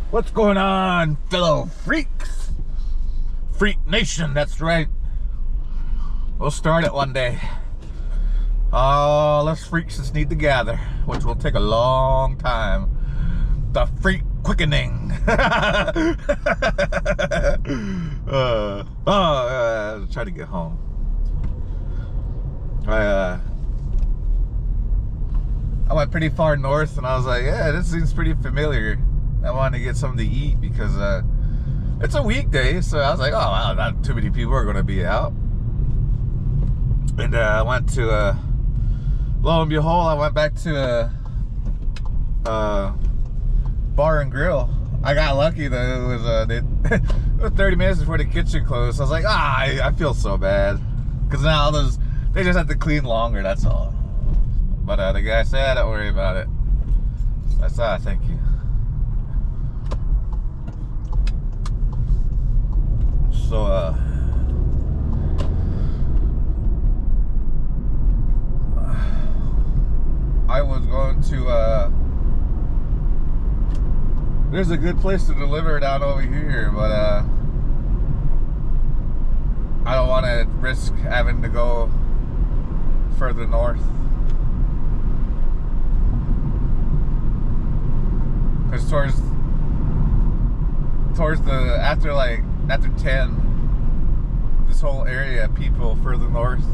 What's going on, fellow freaks? Freak Nation, that's right. We'll start it one day. All us freaks just need to gather, which will take a long time. The freak quickening. Try to get home. I went pretty far north, and I was like, yeah, this seems pretty familiar. I wanted to get something to eat because it's a weekday, so I was like, oh, wow, not too many people are going to be out. And I went to, lo and behold, I went back to a bar and grill. I got lucky though. It was 30 minutes before the kitchen closed. So I was like, I feel so bad. Because now they just have to clean longer, that's all. But the guy said, don't worry about it. I said, thank you. So, I was going to, there's a good place to deliver down over here, but, I don't want to risk having to go further north. Because towards the, after 10, this whole area, people further north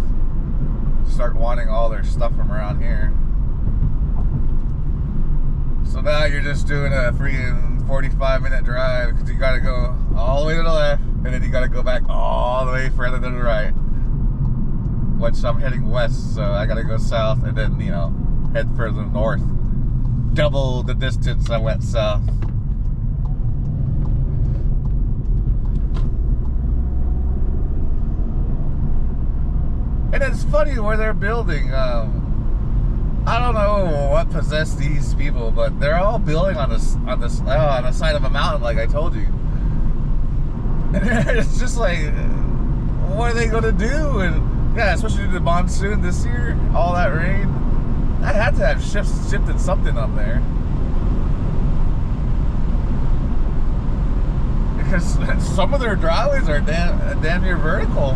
start wanting all their stuff from around here. So now you're just doing a freaking 45-minute drive because you gotta go all the way to the left and then you gotta go back all the way further to the right. Which I'm heading west, so I gotta go south and then, head further north. Double the distance I went south. And it's funny where they're building. I don't know what possessed these people, but they're all building on the side of a mountain, like I told you. And it's just like, what are they gonna do? And yeah, especially the monsoon this year, all that rain. I had to have shifted something up there. Because some of their driveways are damn near vertical.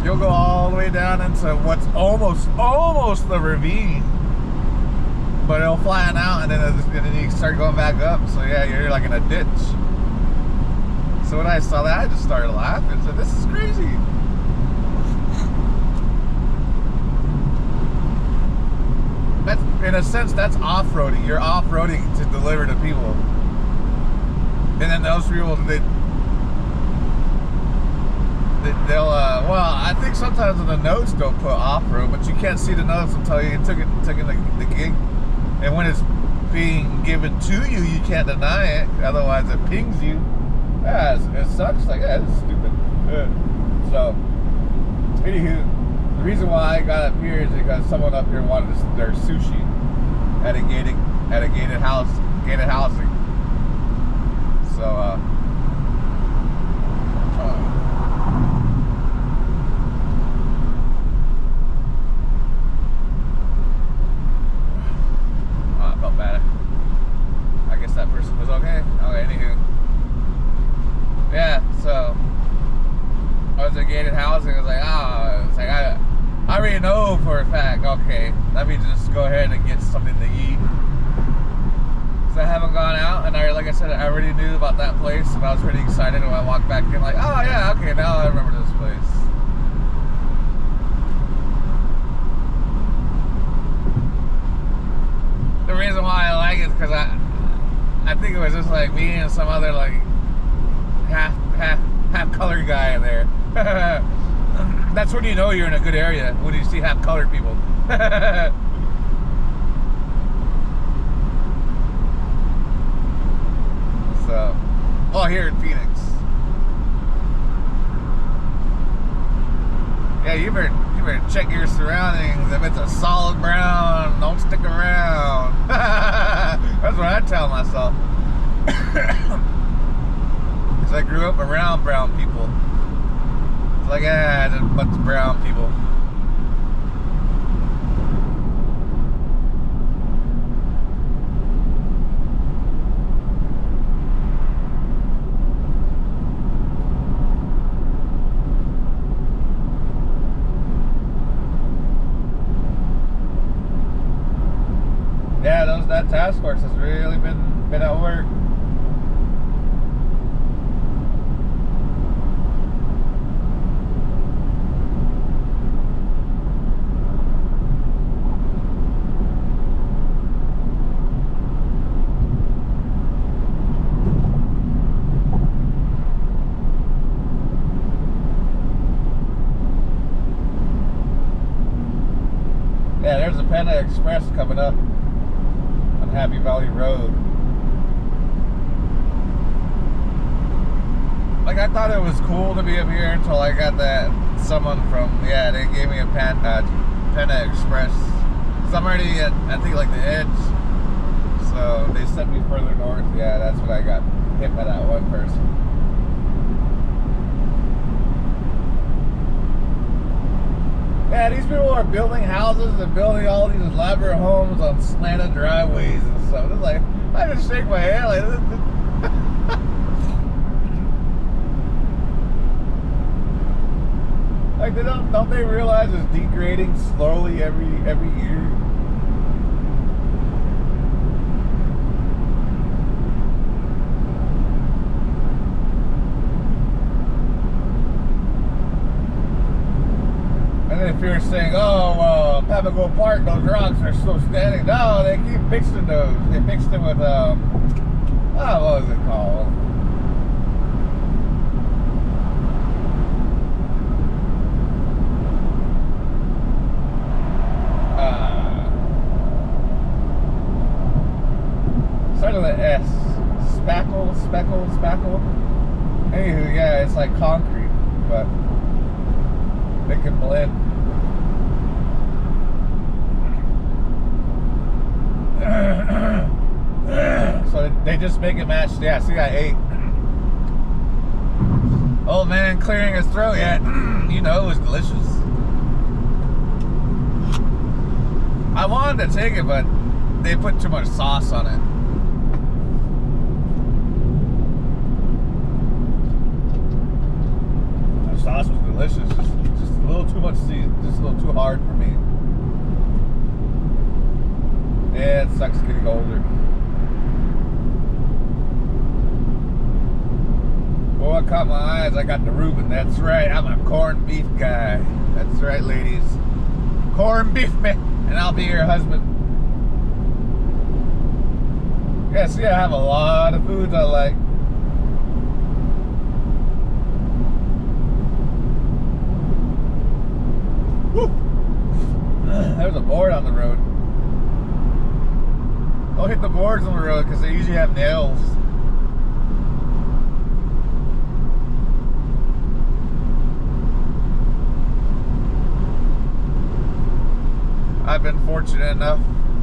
You'll go all the way down into what's almost the ravine. But it'll flatten out and then you start going back up. So yeah, you're like in a ditch. So when I saw that, I just started laughing. I said, this is crazy. That's, in a sense, that's off-roading. You're off-roading to deliver to people. And then those people, they'll, well, I think sometimes in the notes don't put off-road, but you can't see the notes until you took the gig. And when it's being given to you, you can't deny it. Otherwise, it pings you. Yeah, it sucks. Like, yeah, it's stupid. So, anywho. The reason why I got up here is because someone up here wanted their sushi at a gated housing. So I felt bad. I guess that person was okay. Okay, anywho. Yeah, so I was at gated housing. I was like, I already know for a fact, okay, let me just go ahead and get something to eat. So I haven't gone out, and like I said, I already knew about that place, and I was pretty excited when I walked back in, like, oh yeah, okay, now I remember this place. The reason why I like it is because I think it was just like me and some other like half colored guy in there. That's when you know you're in a good area, when you see half colored people. So, well, here in Phoenix. Yeah, you better check your surroundings. If it's a solid brown, don't stick around. That's what I tell myself. Because I grew up around brown people. It's like, just a bunch of brown people. that task force has really been at work. Yeah, there's a Panda Express coming up on Happy Valley Road. Like, I thought it was cool to be up here until I got that someone from, yeah, they gave me a Panda Express. Cause I'm already at, I think, like the edge. So they sent me further north. Yeah, that's when I got hit by that one person. Yeah, these people are building houses and building all these elaborate homes on slanted driveways and stuff. It's like, I just shake my head like this. Like, don't they realize it's degrading slowly every year? And if you're saying, oh, Papago Park, those rocks are so standing. No, they keep fixing those. They fixed them with, what was it called? Started with an S. Spackle. Anywho, yeah, it's like concrete, but they can blend. So they just make it match. Yeah, see, I ate. Old man clearing his throat. Yeah, you know, it was delicious. I wanted to take it, but they put too much sauce on it. The sauce was delicious. Just a little too much season. Just a little too hard for me. Yeah, it sucks getting older. Well, what caught my eyes, I got the Reuben. That's right, I'm a corned beef guy. That's right, ladies. Corned beef man, and I'll be your husband. Yeah, see, I have a lot of foods I like. Woo! There's a board on the road. Don't hit the boards on the road because they usually have nails. I've been fortunate enough.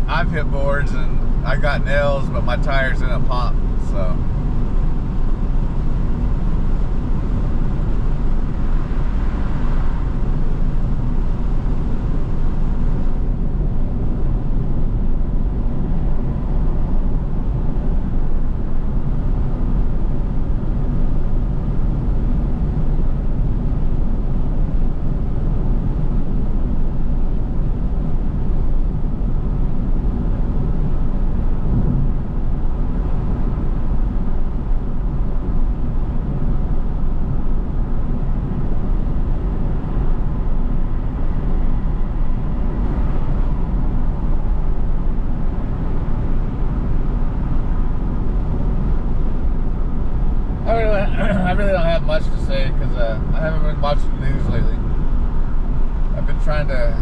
I've hit boards and I got nails, but my tires didn't pop, so. I really don't have much to say because I haven't been watching the news lately. I've been trying to,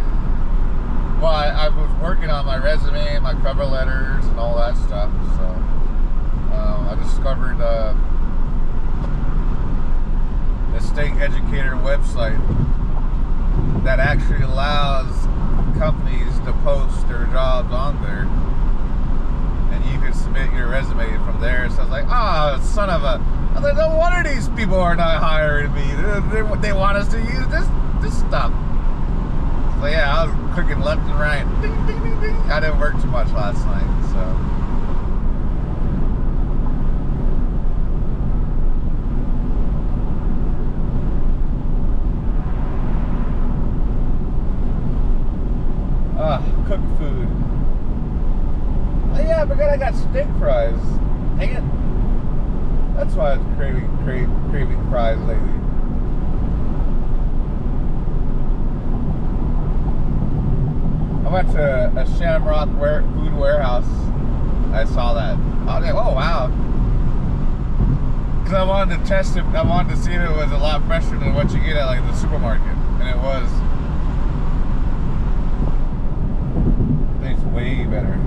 well, I was working on my resume, my cover letters, and all that stuff. So I discovered the state educator website that actually allows companies to post their jobs on there. And you can submit your resume from there. So I was like, oh, son of a... I was like, no wonder these people are not hiring me. They want us to use this stuff. So yeah, I was clicking left and right. Ding, ding, ding, ding. I didn't work too much last night, so... cook food. Yeah, I've I got steak fries. Dang it. That's why I was craving fries lately. I went to a Shamrock Food Warehouse. I saw that. I was like, oh wow. Because I wanted to test it. I wanted to see if it was a lot fresher than what you get at like the supermarket. And it was. Tastes way better.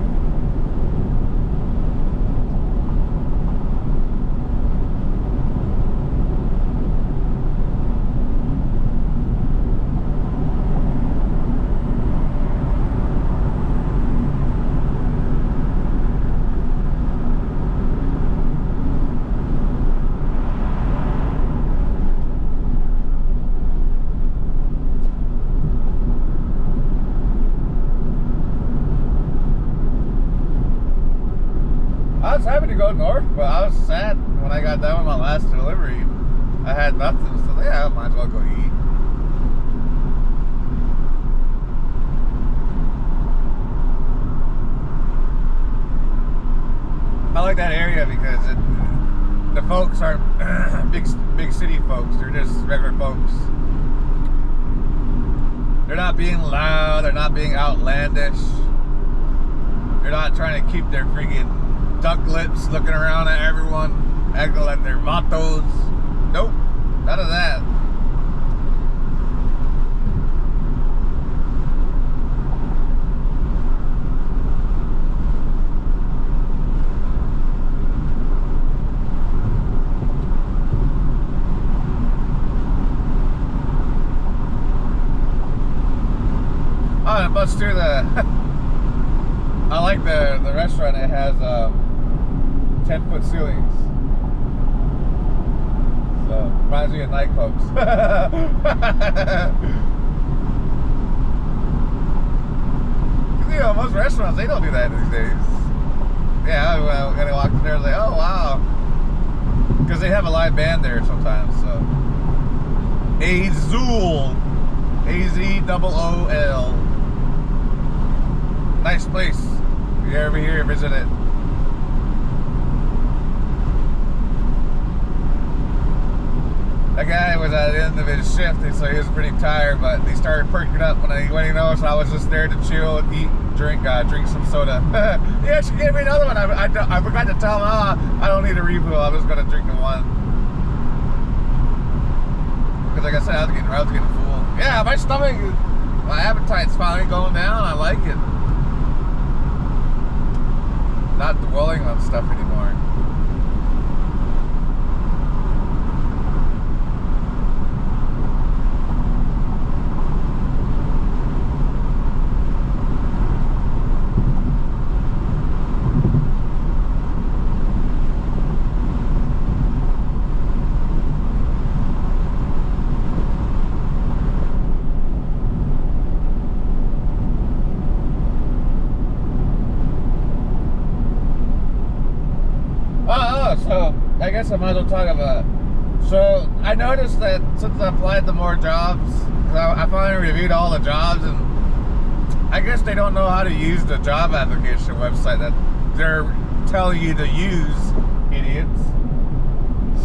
I was happy to go north, but I was sad when I got done with my last delivery. I had nothing, so yeah, I might as well go eat. I like that area because the folks aren't big city folks. They're just regular folks. They're not being loud. They're not being outlandish. They're not trying to keep their freaking duck lips looking around at everyone, acting like they're vatos. Nope, none of that. Oh, and plus too, I like the restaurant. It has 10-foot ceilings. So reminds me of night clubs. You know, most restaurants, they don't do that these days. Yeah, when I walked in there, I was like, oh wow, because they have a live band there sometimes. So Azul, AZOOL, nice place. If you're ever here, visit it. That guy was at the end of his shift, so he was pretty tired, but he started perking up when he noticed I was just there to chill, eat, drink some soda. He actually gave me another one. I forgot to tell him, I don't need a refill, I'm just going to drink the one. Because like I said, I was getting full. Yeah, my appetite's finally going down. I like it. Not dwelling on stuff anymore. So I guess I might as well talk about it. So I noticed that since I applied to more jobs, I finally reviewed all the jobs, and I guess they don't know how to use the job application website that they're telling you to use, idiots.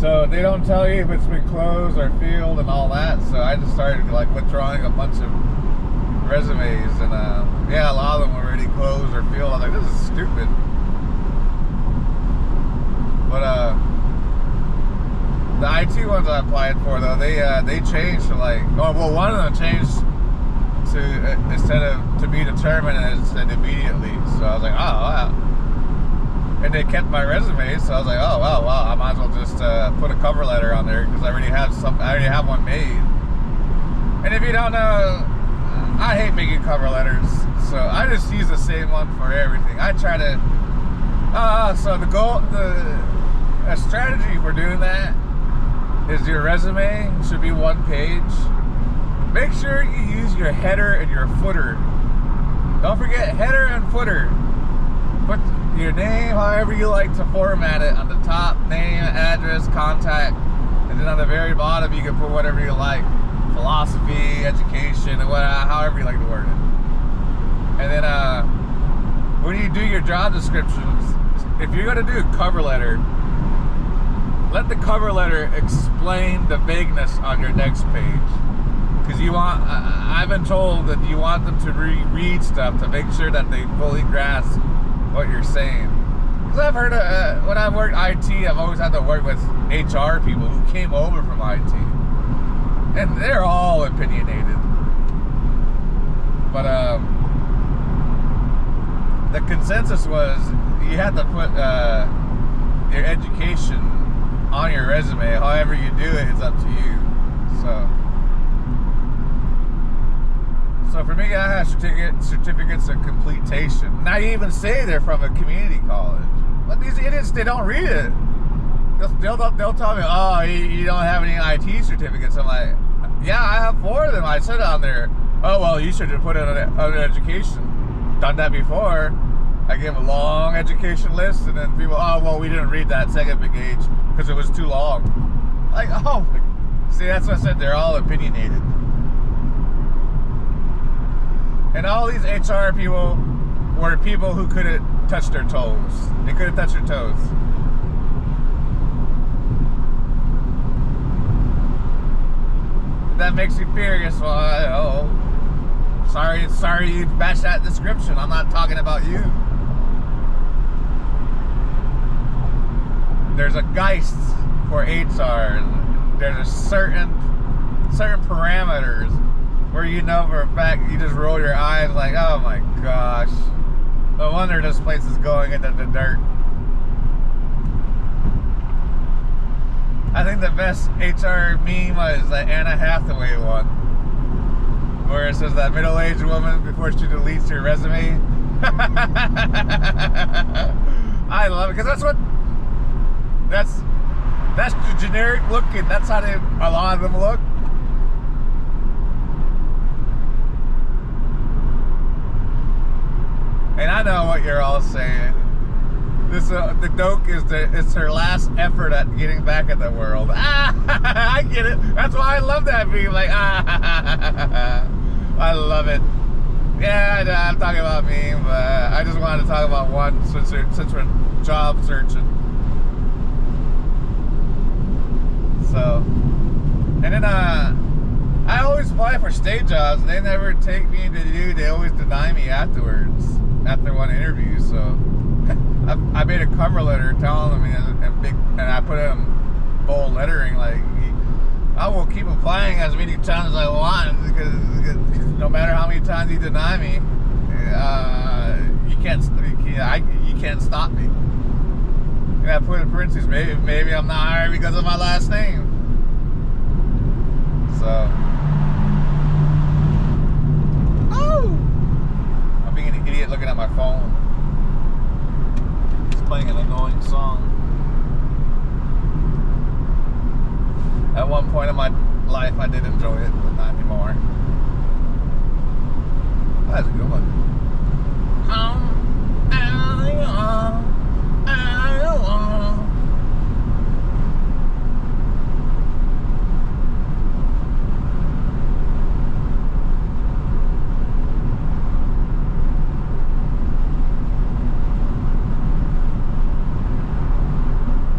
So they don't tell you if it's been closed or filled and all that. So I just started like withdrawing a bunch of resumes, and yeah, a lot of them were already closed or filled. I was like, this is stupid. But the IT ones I applied for, though, they changed to like, oh well, one of them changed to instead of to be determined, and it said immediately. So I was like, oh wow. And they kept my resume, so I was like, oh wow, I might as well just put a cover letter on there because I already have one made. And if you don't know, I hate making cover letters, so I just use the same one for everything. I try to. So a strategy for doing that is your resume should be one page. Make sure you use your header and your footer. Don't forget header and footer. Put your name however you like to format it on the top, name, address, contact, and then on the very bottom you can put whatever you like. Philosophy, education, and however you like to word it. And then when you do your job descriptions, if you're gonna do a cover letter, let the cover letter explain the vagueness on your next page. Because I've been told that you want them to read stuff to make sure that they fully grasp what you're saying. Because I've heard, when I've worked IT, I've always had to work with HR people who came over from IT. And they're all opinionated. But the consensus was you had to put your education on your resume. However you do it, it's up to you. So for me, I have certificates of completion. Now you even say they're from a community college. But these idiots, they don't read it. They'll tell me, oh, you don't have any IT certificates. I'm like, yeah, I have 4 of them. I said on there, oh, well, you should have put it under education. Done that before. I gave a long education list, and then people, oh, well, we didn't read that second page because it was too long. Like, oh, see, that's what I said. They're all opinionated. And all these HR people were people who couldn't touch their toes. They couldn't touch their toes. That makes you furious. Well, sorry you matched that description. I'm not talking about you. There's a Geist for HR. There's a certain parameters where you know for a fact you just roll your eyes like, oh my gosh. No wonder this place is going into the dirt. I think the best HR meme was the Anna Hathaway one, where it says that middle-aged woman before she deletes her resume. I love it because that's the generic look, and that's how a lot of them look. And I know what you're all saying. The doke it's her last effort at getting back at the world. I get it. That's why I love that meme. Like, I love it. Yeah, I'm talking about me, but I just wanted to talk about one since we're job searching. So, and then I always apply for state jobs. They never take me to do. They always deny me afterwards, after one interview. So I made a cover letter telling them, and I put it in bold lettering, like, I will keep applying as many times as I want, because no matter how many times you deny me, you can't stop me. And I put in parentheses, maybe I'm not hired because of my last name. So, I'm being an idiot looking at my phone. It's playing an annoying song. At one point in my life, I did enjoy it, but not anymore. That's a good one.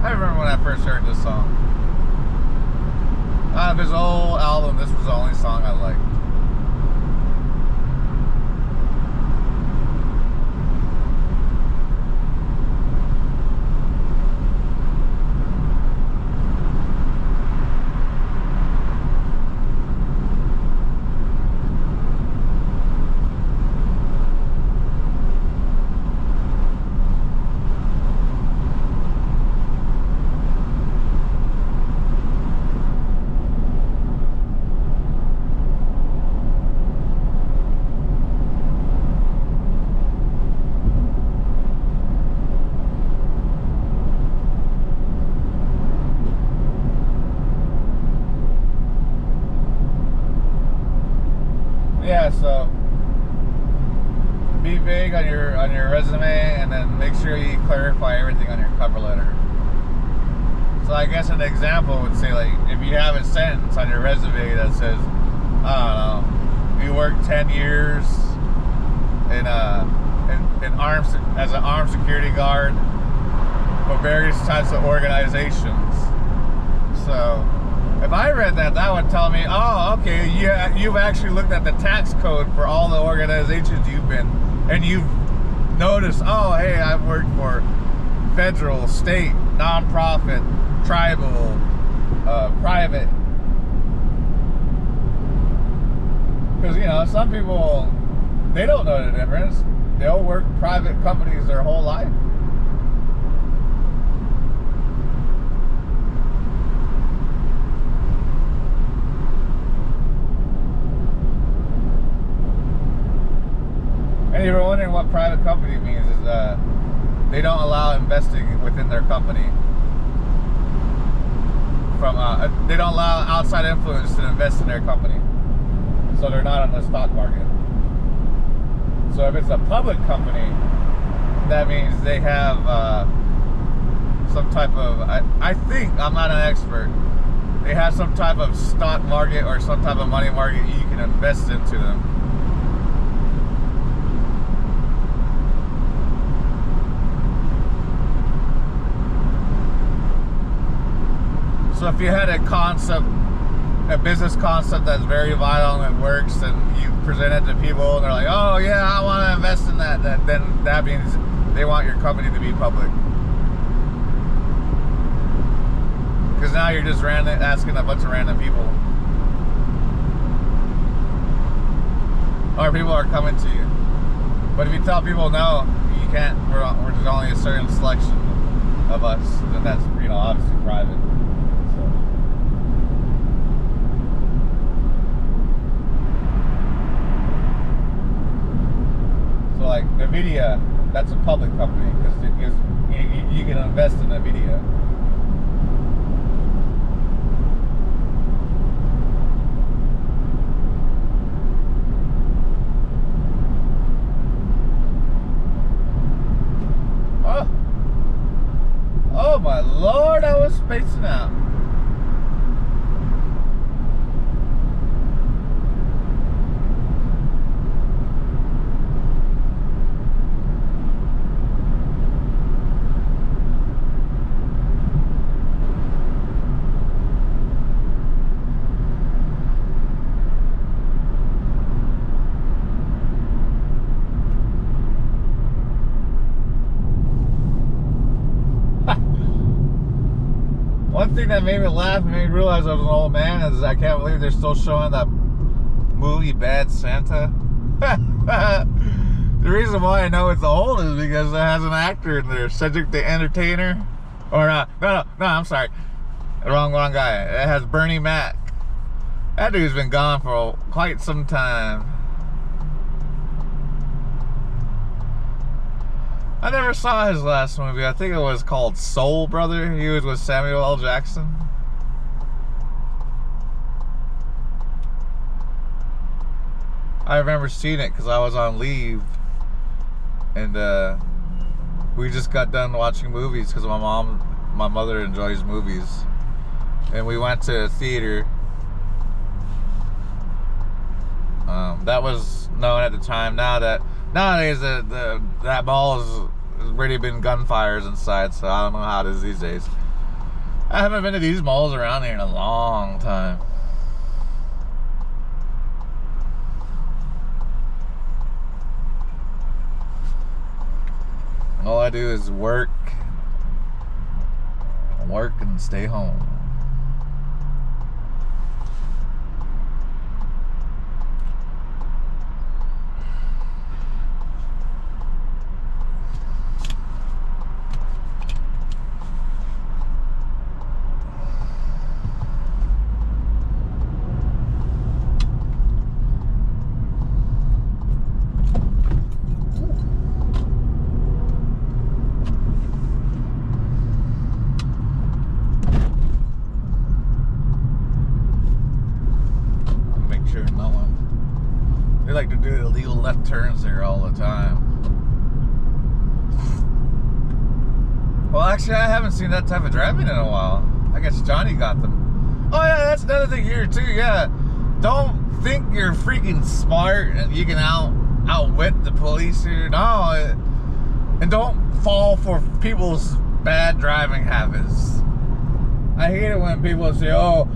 I remember when I first heard this song. Out of his whole album, this was the only song I liked. Yeah, so be vague on your resume, and then make sure you clarify everything on your cover letter. So I guess an example would say, like, if you have a sentence on your resume that says, I don't know, you worked 10 years in arms as an armed security guard for various types of organizations. So if I read that, that would tell me, oh, okay, yeah, you've actually looked at the tax code for all the organizations you've been, and you've noticed, oh, hey, I've worked for federal, state, nonprofit, tribal, private. Because, you know, some people, they don't know the difference. They'll work private companies their whole life. And if you're wondering what private company means, is they don't allow investing within their company. They don't allow outside influence to invest in their company. So they're not on the stock market. So if it's a public company, that means they have some type of, I think, I'm not an expert, they have some type of stock market or some type of money market you can invest into them. So if you had a concept, a business concept that's very vital and it works, and you present it to people and they're like, oh yeah, I want to invest in that, then that means they want your company to be public. Because now you're just asking a bunch of random people. Or people are coming to you. But if you tell people no, you can't, we're just only a certain selection of us, then that's, you know, obviously private. So like NVIDIA, that's a public company because you can invest in NVIDIA. Oh my Lord, I was spacing out. One thing that made me laugh and made me realize I was an old man is I can't believe they're still showing that movie Bad Santa. The reason why I know it's old is because it has an actor in there, Cedric the Entertainer. Or no, I'm sorry. Wrong guy. It has Bernie Mac. That dude's been gone for quite some time. I never saw his last movie. I think it was called Soul Brother. He was with Samuel L. Jackson. I remember seeing it because I was on leave. And we just got done watching movies because my mother enjoys movies. And we went to a theater. That was known at the time. Nowadays, that mall has already been gunfires inside, so I don't know how it is these days. I haven't been to these malls around here in a long time. All I do is work and stay home. They like to do illegal left turns there all the time. Well, actually, I haven't seen that type of driving in a while. I guess Johnny got them. Oh, yeah, that's another thing here, too, yeah. Don't think you're freaking smart and you can outwit the police here. No, and don't fall for people's bad driving habits. I hate it when people say, oh,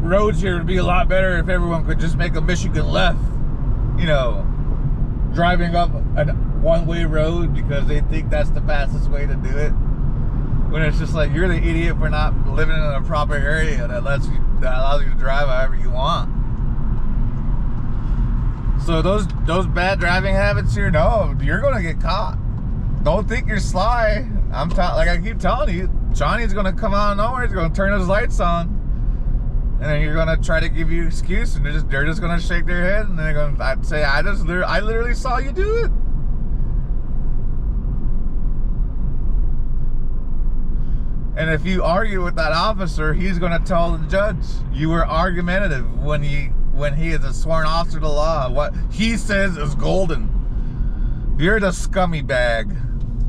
roads here would be a lot better if everyone could just make a Michigan left. You know, driving up a one-way road because they think that's the fastest way to do it. When it's just like, you're the idiot for not living in a proper area that allows you to drive however you want. So those bad driving habits here, no, you're gonna get caught. Don't think you're sly. Like I keep telling you, Johnny's gonna come out of nowhere. He's gonna turn his lights on, and then you're gonna try to give you an excuse, and they're just gonna shake their head, and they're gonna say, I literally saw you do it. And if you argue with that officer, he's gonna tell the judge you were argumentative when he is a sworn officer of the law. What he says is golden. You're the scummy bag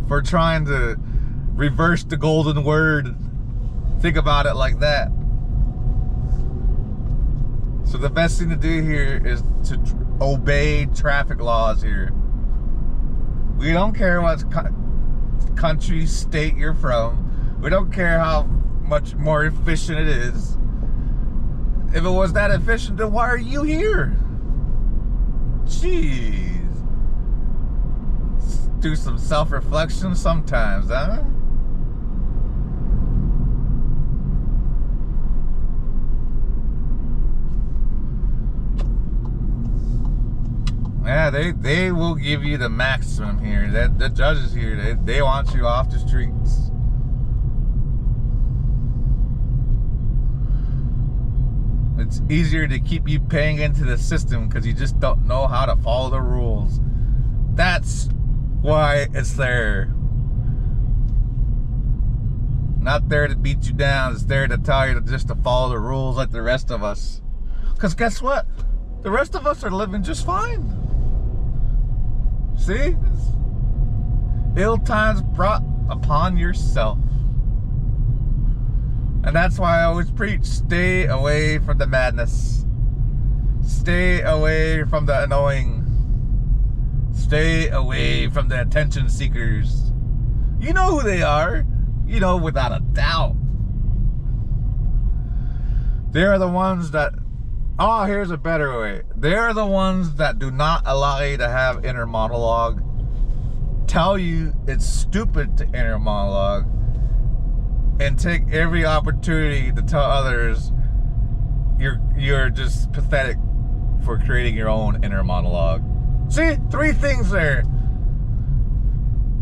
for trying to reverse the golden word. Think about it like that. So the best thing to do here is to obey traffic laws here. We don't care what country, state you're from. We don't care how much more efficient it is. If it was that efficient, then why are you here? Jeez. Do some self-reflection sometimes, huh? Yeah, they will give you the maximum here. The judges here, they want you off the streets. It's easier to keep you paying into the system because you just don't know how to follow the rules. That's why it's there. Not there to beat you down. It's there to tell you just to follow the rules like the rest of us. Because guess what? The rest of us are living just fine. See? Ill times brought upon yourself. And that's why I always preach, stay away from the madness. Stay away from the annoying. Stay away from the attention seekers. You know who they are. You know without a doubt. They're the ones that, oh, here's a better way. They're the ones that do not allow you to have inner monologue. Tell you it's stupid to inner monologue. And take every opportunity to tell others you're just pathetic for creating your own inner monologue. See, 3 things there.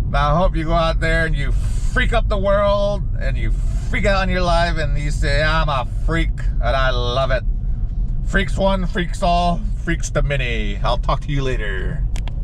Now I hope you go out there and you freak up the world and you freak out in your life and you say, I'm a freak and I love it. Freaks one, freaks all, freaks the many. I'll talk to you later.